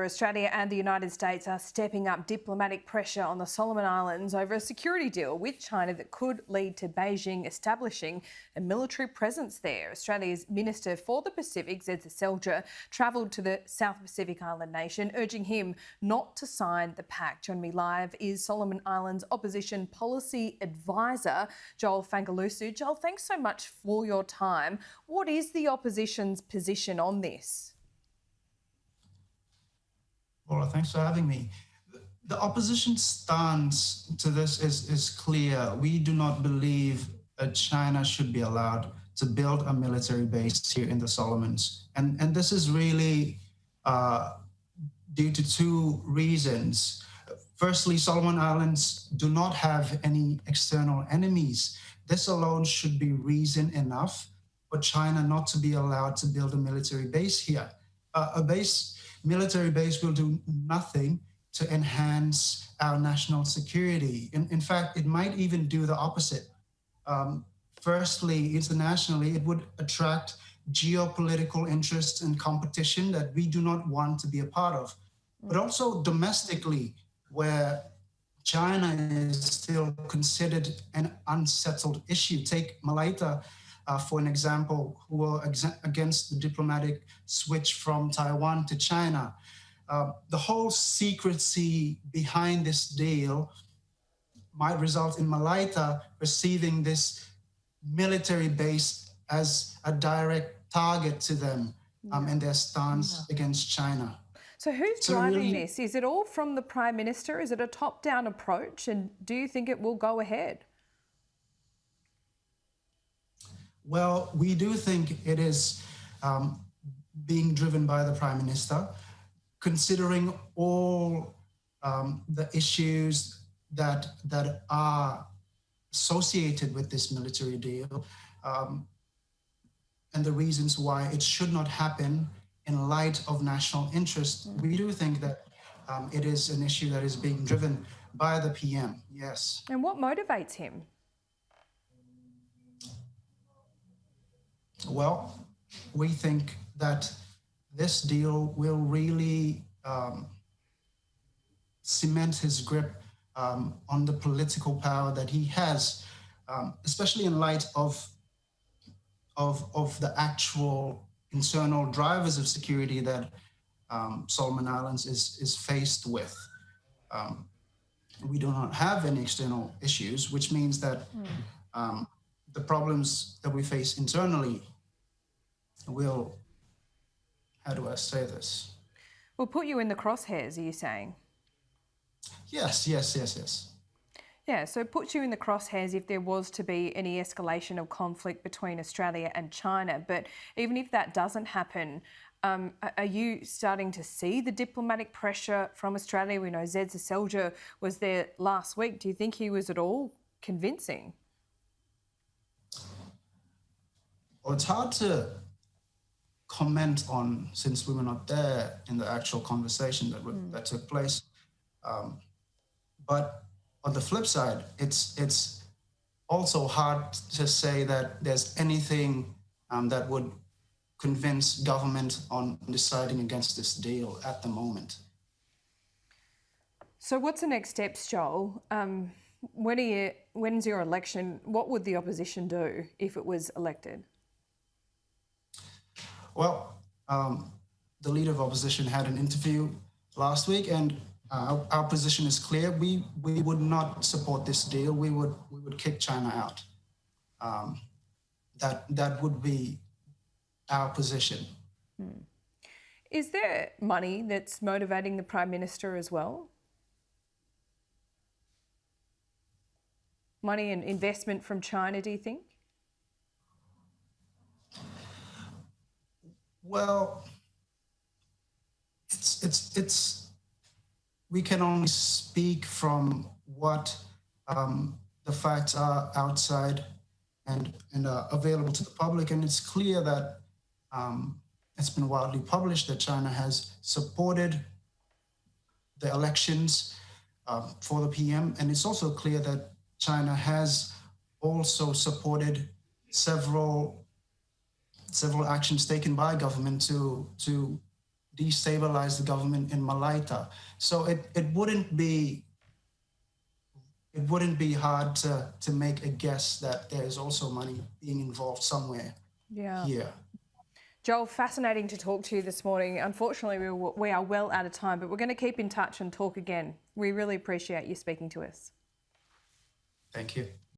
Australia and the United States are stepping up diplomatic pressure on the Solomon Islands over a security deal with China that could lead to Beijing establishing a military presence there. Australia's Minister for the Pacific, Joel travelled to the South Pacific island nation, urging him not to sign the pact. Joining me live is Solomon Islands Opposition Policy Advisor, Joel Fangalasuu. Joel, thanks so much for your time. What is the opposition's position on this? Laura, thanks for having me. The opposition stance to this is clear. We do not believe that China should be allowed to build a military base here in the Solomons. And this is really due to two reasons. Firstly, Solomon Islands do not have any external enemies. This alone should be reason enough for China not to be allowed to build a military base here. Military base will do nothing to enhance our national security. In fact, it might even do the opposite. Firstly, internationally, it would attract geopolitical interest and competition that we do not want to be a part of. But also domestically, where China is still considered an unsettled issue. Take Malaysia, for an example, who were against the diplomatic switch from Taiwan to China. The whole secrecy behind this deal might result in Malaysia receiving this military base as a direct target to them and their stance against China. So who's driving this? Is it all from the Prime Minister? Is it a top-down approach? And do you think it will go ahead? Well, we do think it is being driven by the Prime Minister, considering all the issues that are associated with this military deal and the reasons why it should not happen in light of national interest. We do think that it is an issue that is being driven by the PM, yes. And what motivates him? Well, we think that this deal will really cement his grip on the political power that he has, especially in light of the actual internal drivers of security that Solomon Islands is faced with. We do not have any external issues, which means that the problems that we face internally will, how do I say this? Will put you in the crosshairs, are you saying? Yes. Yeah, so it puts you in the crosshairs if there was to be any escalation of conflict between Australia and China. But even if that doesn't happen, are you starting to see the diplomatic pressure from Australia? We know Joel was there last week. Do you think he was at all convincing? Well, it's hard to comment on since we were not there in the actual conversation that took place. But on the flip side, it's also hard to say that there's anything that would convince government on deciding against this deal at the moment. So what's the next steps, Joel? When's your election? What would the opposition do if it was elected? Well, the leader of opposition had an interview last week, and our position is clear. We would not support this deal. We would kick China out. That would be our position. Is there money that's motivating the Prime Minister as well? Money and investment from China, do you think? Well, it's we can only speak from what the facts are outside and available to the public, and it's clear that it's been widely published that China has supported the elections for the PM, and it's also clear that China has also supported several actions taken by government to destabilize the government in Malaita. So it wouldn't be hard to make a guess that there is also money being involved somewhere here. Joel, fascinating to talk to you this morning. Unfortunately, we are well out of time, but we're going to keep in touch and talk again. We really appreciate you speaking to us. Thank you.